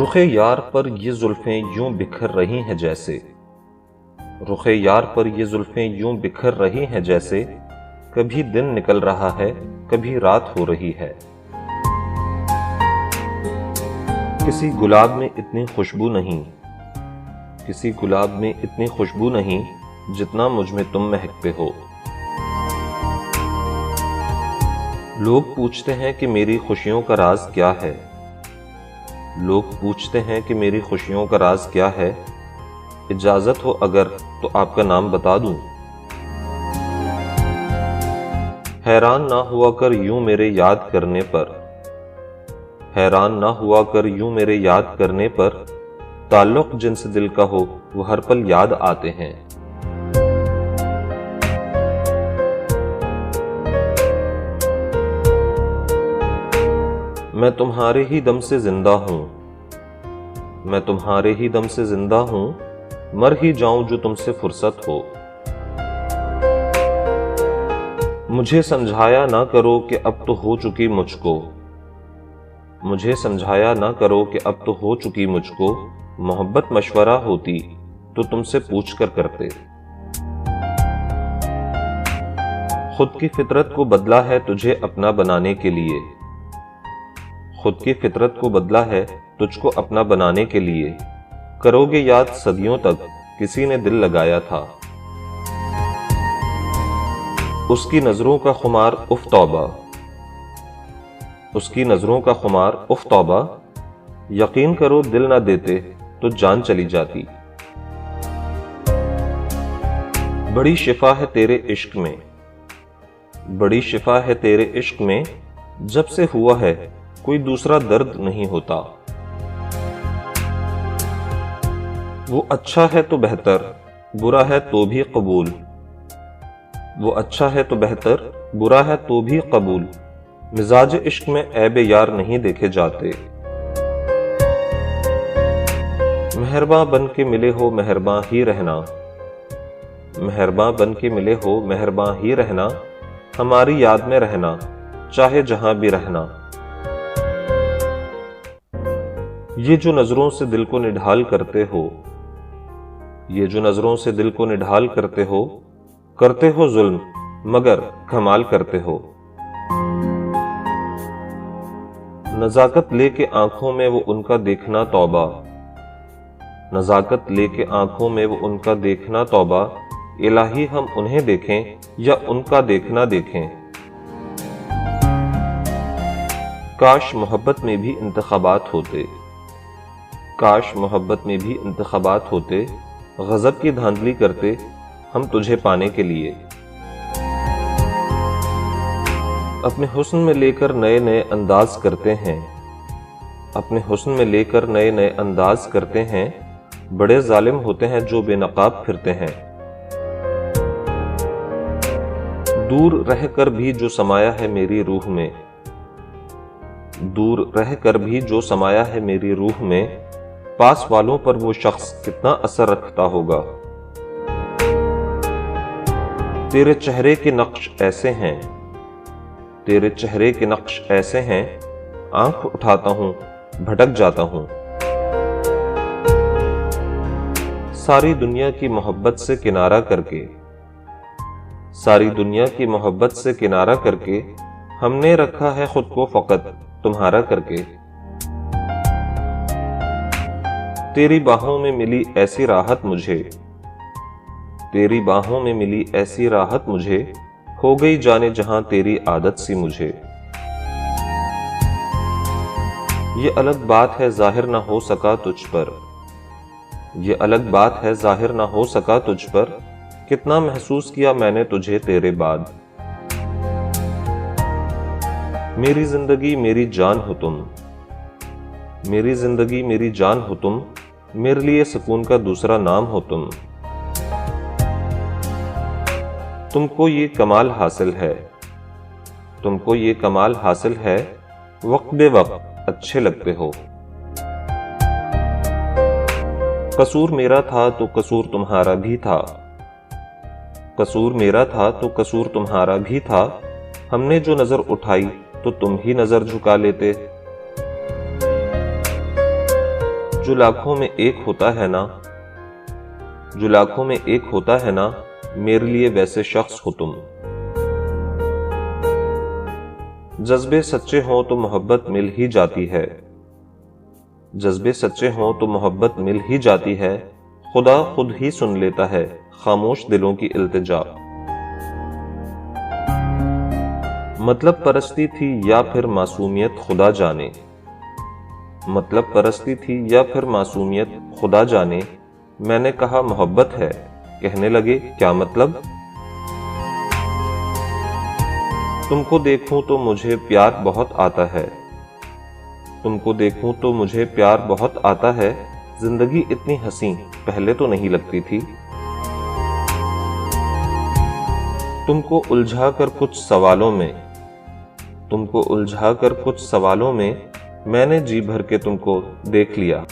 रुखे यार पर ये जुल्फें यूं बिखर रही हैं जैसे, रुखे यार पर ये जुल्फें यूं बिखर रही हैं जैसे, कभी दिन निकल रहा है कभी रात हो रही है। किसी गुलाब में इतनी खुशबू नहीं, किसी गुलाब में इतनी खुशबू नहीं जितना मुझ में तुम महकते हो। लोग पूछते हैं कि मेरी खुशियों का राज क्या है, लोग पूछते हैं कि मेरी खुशियों का राज क्या है। इजाजत हो अगर तो आपका नाम बता दूं। हैरान ना हुआ कर यूं मेरे याद करने पर, हैरान ना हुआ कर यूं मेरे याद करने पर, ताल्लुक जिनसे दिल का हो वो हर पल याद आते हैं। मैं तुम्हारे ही दम से जिंदा हूं, मैं तुम्हारे ही दम से जिंदा हूं, मर ही जाऊं जो तुमसे फुर्सत हो। मुझे समझाया ना करो कि अब तो हो चुकी मुझको, मुझे समझाया ना करो कि अब तो हो चुकी मुझको। मोहब्बत मशवरा होती तो तुमसे पूछ कर करते। खुद की फितरत को बदला है तुझे अपना बनाने के लिए, खुद की फितरत को बदला है तुझको अपना बनाने के लिए। करोगे याद सदियों तक किसी ने दिल लगाया था। उसकी नजरों का खुमार उफ तौबा, उसकी नजरों का खुमार उफ तौबा। यकीन करो दिल ना देते तो जान चली जाती। बड़ी शिफा है तेरे इश्क में, बड़ी शिफा है तेरे इश्क में। जब से हुआ है कोई दूसरा दर्द नहीं होता। वो अच्छा है तो बेहतर, बुरा है तो भी कबूल, वो अच्छा है तो बेहतर, बुरा है तो भी कबूल। मिजाज इश्क में ऐबे यार नहीं देखे जाते। मेहरबां बन के मिले हो मेहरबां ही रहना, मेहरबां बन के मिले हो मेहरबां ही रहना। हमारी याद में रहना चाहे जहां भी रहना। ये जो नजरों से दिल को निढाल करते हो, ये जो नजरों से दिल को निढाल करते हो जुल्म मगर कमाल करते हो। नजाकत लेके आंखों में वो उनका देखना तौबा, नजाकत लेके आंखों में वो उनका देखना तौबा। इलाही हम उन्हें देखें या उनका देखना देखें। काश मोहब्बत में भी इंतखाबात होते, काश मोहब्बत में भी इंतखाबात होते। गजब की धांधली करते हम तुझे पाने के लिए। अपने हुस्न में लेकर नए नए अंदाज करते हैं, अपने हुस्न में लेकर नए नए अंदाज करते हैं। बड़े जालिम होते हैं जो बेनकाब फिरते हैं। दूर रहकर भी जो समाया है मेरी रूह में, दूर रहकर भी जो समाया है मेरी रूह में। पास वालों पर वो शख्स कितना असर रखता होगा। तेरे चेहरे के नक्श ऐसे हैं, तेरे चेहरे के नक्श ऐसे हैं। आंख उठाता हूं भटक जाता हूं। सारी दुनिया की मोहब्बत से किनारा करके, सारी दुनिया की मोहब्बत से किनारा करके, हमने रखा है खुद को फकत तुम्हारा करके। तेरी बाहों में मिली ऐसी राहत मुझे, तेरी बाहों में मिली ऐसी राहत मुझे। हो गई जाने जहां तेरी आदत सी मुझे। ये अलग बात है जाहिर ना हो सका तुझ पर, ये अलग बात है जाहिर ना हो सका तुझ पर। कितना महसूस किया मैंने तुझे तेरे बाद। मेरी जिंदगी मेरी जान हो तुम, मेरी जिंदगी मेरी जान हो तुम। मेरे लिए सुकून का दूसरा नाम हो तुम। तुमको ये कमाल हासिल है, तुमको ये कमाल हासिल है। वक्त बे वक्त अच्छे लगते हो। कसूर मेरा था तो कसूर तुम्हारा भी था, कसूर मेरा था तो कसूर तुम्हारा भी था। हमने जो नजर उठाई तो तुम ही नजर झुका लेते। जो लाखों में एक होता है ना, जो लाखों में एक होता है ना, मेरे लिए वैसे शख्स हो तुम। जज्बे सच्चे हों तो मोहब्बत मिल ही जाती है, जज्बे सच्चे हों तो मोहब्बत मिल ही जाती है। खुदा खुद ही सुन लेता है खामोश दिलों की इल्तिजा। मतलब परस्ती थी या फिर मासूमियत खुदा जाने, मतलब परस्ती थी या फिर मासूमियत खुदा जाने। मैंने कहा मोहब्बत है, कहने लगे क्या मतलब। तुमको देखूं तो मुझे प्यार बहुत आता है, तुमको देखूं तो मुझे प्यार बहुत आता है। जिंदगी इतनी हंसी पहले तो नहीं लगती थी। तुमको उलझा कर कुछ सवालों में, तुमको उलझा कर कुछ सवालों में, मैंने जी भर के तुमको देख लिया।